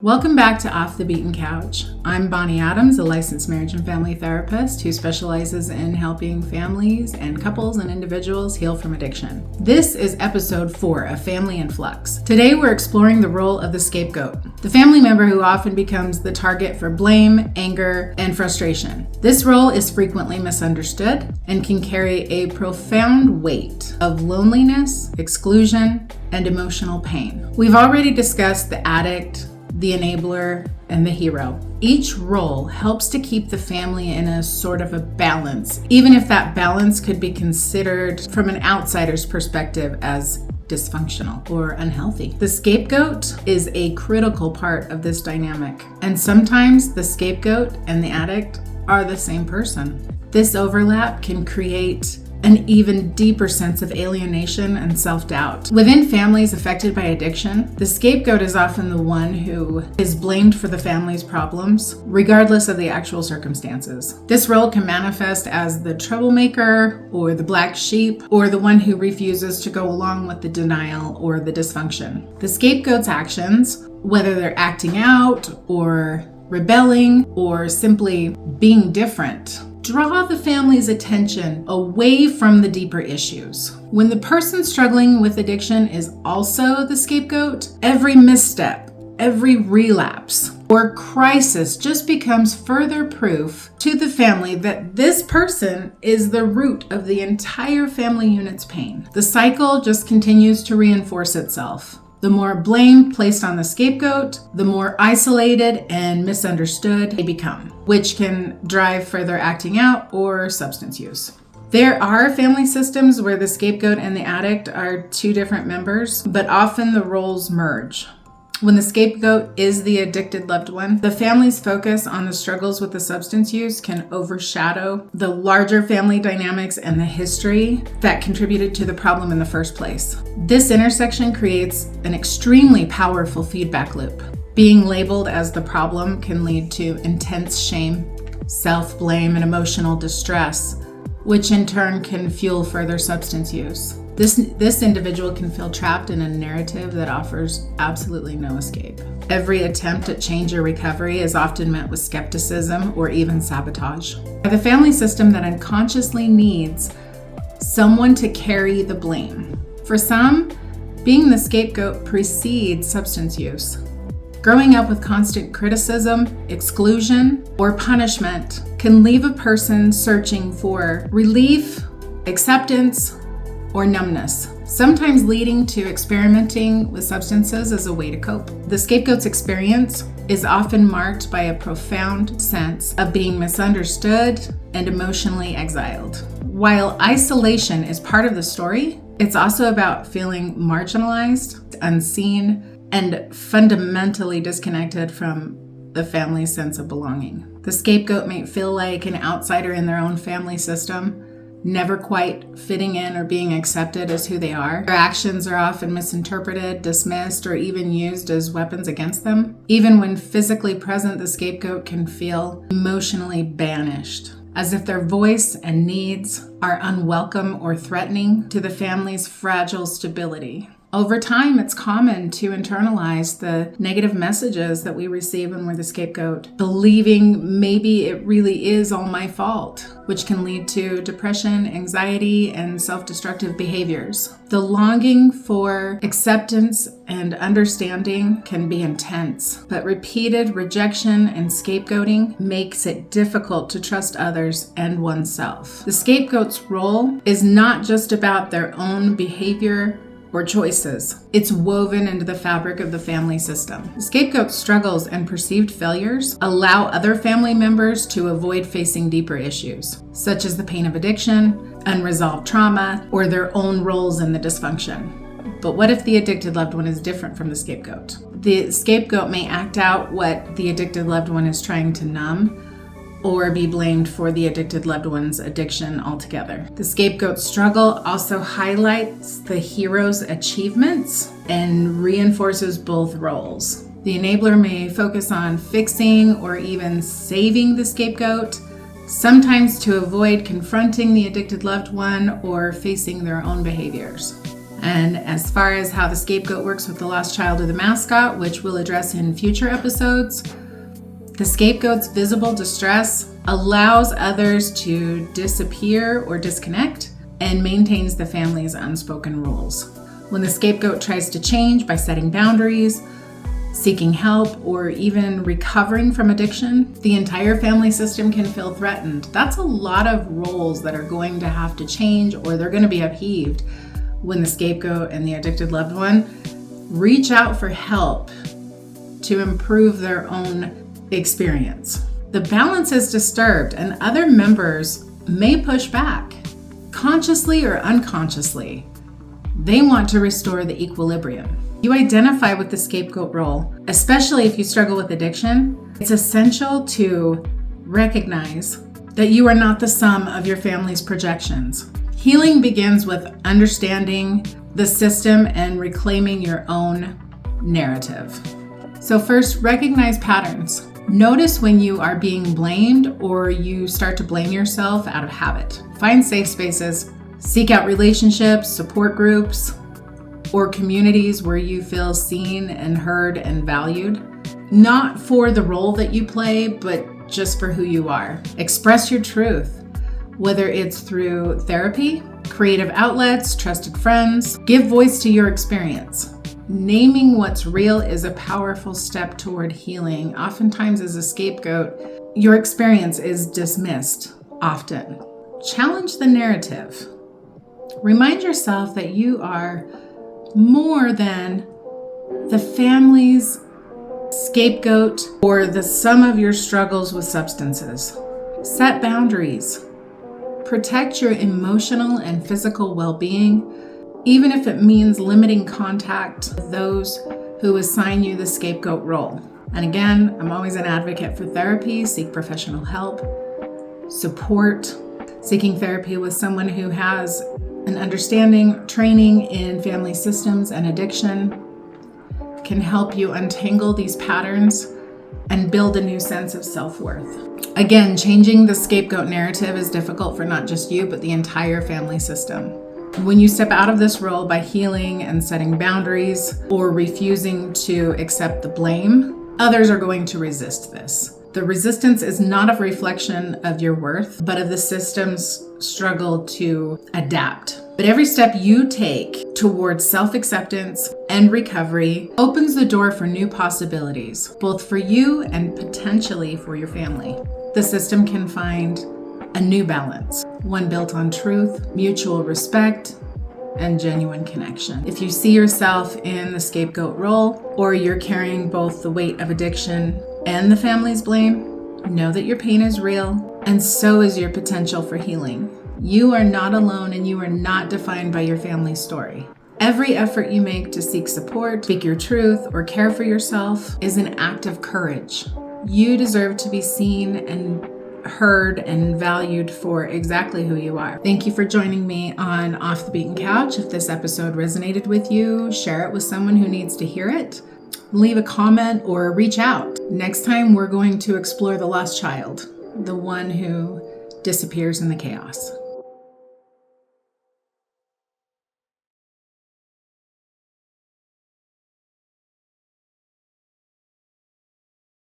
Welcome back to Off the Beaten Couch. I'm Bonnie Adams, a licensed marriage and family therapist who specializes in helping families and couples and individuals heal from addiction. This is episode 4 of Family in Flux. Today we're exploring the role of the scapegoat, the family member who often becomes the target for blame, anger, and frustration. This role is frequently misunderstood and can carry a profound weight of loneliness, exclusion, and emotional pain. We've already discussed the addict, the enabler, and the hero. Each role helps to keep the family in a sort of a balance, even if that balance could be considered from an outsider's perspective as dysfunctional or unhealthy. The scapegoat is a critical part of this dynamic, and sometimes the scapegoat and the addict are the same person. This overlap can create an even deeper sense of alienation and self-doubt. Within families affected by addiction, the scapegoat is often the one who is blamed for the family's problems, regardless of the actual circumstances. This role can manifest as the troublemaker, or the black sheep, or the one who refuses to go along with the denial or the dysfunction. The scapegoat's actions, whether they're acting out, or rebelling, or simply being different, draw the family's attention away from the deeper issues. When the person struggling with addiction is also the scapegoat, every misstep, every relapse, or crisis just becomes further proof to the family that this person is the root of the entire family unit's pain. The cycle just continues to reinforce itself. The more blame placed on the scapegoat, the more isolated and misunderstood they become, which can drive further acting out or substance use. There are family systems where the scapegoat and the addict are two different members, but often the roles merge. When the scapegoat is the addicted loved one, the family's focus on the struggles with the substance use can overshadow the larger family dynamics and the history that contributed to the problem in the first place. This intersection creates an extremely powerful feedback loop. Being labeled as the problem can lead to intense shame, self-blame, and emotional distress, which in turn can fuel further substance use. This individual can feel trapped in a narrative that offers absolutely no escape. Every attempt at change or recovery is often met with skepticism or even sabotage. The family system that unconsciously needs someone to carry the blame. For some, being the scapegoat precedes substance use. Growing up with constant criticism, exclusion, or punishment can leave a person searching for relief, acceptance, or numbness, sometimes leading to experimenting with substances as a way to cope. The scapegoat's experience is often marked by a profound sense of being misunderstood and emotionally exiled. While isolation is part of the story, it's also about feeling marginalized, unseen, and fundamentally disconnected from the family's sense of belonging. The scapegoat may feel like an outsider in their own family system, never quite fitting in or being accepted as who they are. Their actions are often misinterpreted, dismissed, or even used as weapons against them. Even when physically present, the scapegoat can feel emotionally banished, as if their voice and needs are unwelcome or threatening to the family's fragile stability. Over time, it's common to internalize the negative messages that we receive when we're the scapegoat, believing maybe it really is all my fault, which can lead to depression, anxiety, and self-destructive behaviors. The longing for acceptance and understanding can be intense, but repeated rejection and scapegoating makes it difficult to trust others and oneself. The scapegoat's role is not just about their own behavior or choices. It's woven into the fabric of the family system. The scapegoat's struggles and perceived failures allow other family members to avoid facing deeper issues, such as the pain of addiction, unresolved trauma, or their own roles in the dysfunction. But what if the addicted loved one is different from the scapegoat? The scapegoat may act out what the addicted loved one is trying to numb, or be blamed for the addicted loved one's addiction altogether. The scapegoat struggle also highlights the hero's achievements and reinforces both roles. The enabler may focus on fixing or even saving the scapegoat, sometimes to avoid confronting the addicted loved one or facing their own behaviors. And as far as how the scapegoat works with the lost child or the mascot, which we'll address in future episodes, the scapegoat's visible distress allows others to disappear or disconnect and maintains the family's unspoken rules. When the scapegoat tries to change by setting boundaries, seeking help, or even recovering from addiction, the entire family system can feel threatened. That's a lot of roles that are going to have to change, or they're going to be upheaved when the scapegoat and the addicted loved one reach out for help to improve their own experience. The balance is disturbed, and other members may push back, consciously or unconsciously. They want to restore the equilibrium. You identify with the scapegoat role, especially if you struggle with addiction. It's essential to recognize that you are not the sum of your family's projections. Healing begins with understanding the system and reclaiming your own narrative. So first, recognize patterns. Notice when you are being blamed or you start to blame yourself out of habit. Find safe spaces. Seek out relationships, support groups, or communities where you feel seen and heard and valued. Not for the role that you play, but just for who you are. Express your truth, whether it's through therapy, creative outlets, trusted friends. Give voice to your experience. Naming what's real is a powerful step toward healing. Oftentimes, as a scapegoat, your experience is dismissed often. Challenge the narrative. Remind yourself that you are more than the family's scapegoat or the sum of your struggles with substances. Set boundaries. Protect your emotional and physical well-being, even if it means limiting contact with those who assign you the scapegoat role. And again, I'm always an advocate for therapy. Seek professional help, support. Seeking therapy with someone who has an understanding, training in family systems and addiction can help you untangle these patterns and build a new sense of self-worth. Again, changing the scapegoat narrative is difficult for not just you, but the entire family system. When you step out of this role by healing and setting boundaries or refusing to accept the blame, others are going to resist this. The resistance is not a reflection of your worth, but of the system's struggle to adapt. But every step you take towards self-acceptance and recovery opens the door for new possibilities, both for you and potentially for your family. The system can find a new balance, one built on truth, mutual respect, and genuine connection. If you see yourself in the scapegoat role, or you're carrying both the weight of addiction and the family's blame, know that your pain is real, and so is your potential for healing. You are not alone, and you are not defined by your family's story. Every effort you make to seek support, speak your truth, or care for yourself is an act of courage. You deserve to be seen and heard and valued for exactly who you are. Thank you for joining me on Off the Beaten Couch. If this episode resonated with you, share it with someone who needs to hear it. Leave a comment or reach out. Next time, we're going to explore the lost child, the one who disappears in the chaos.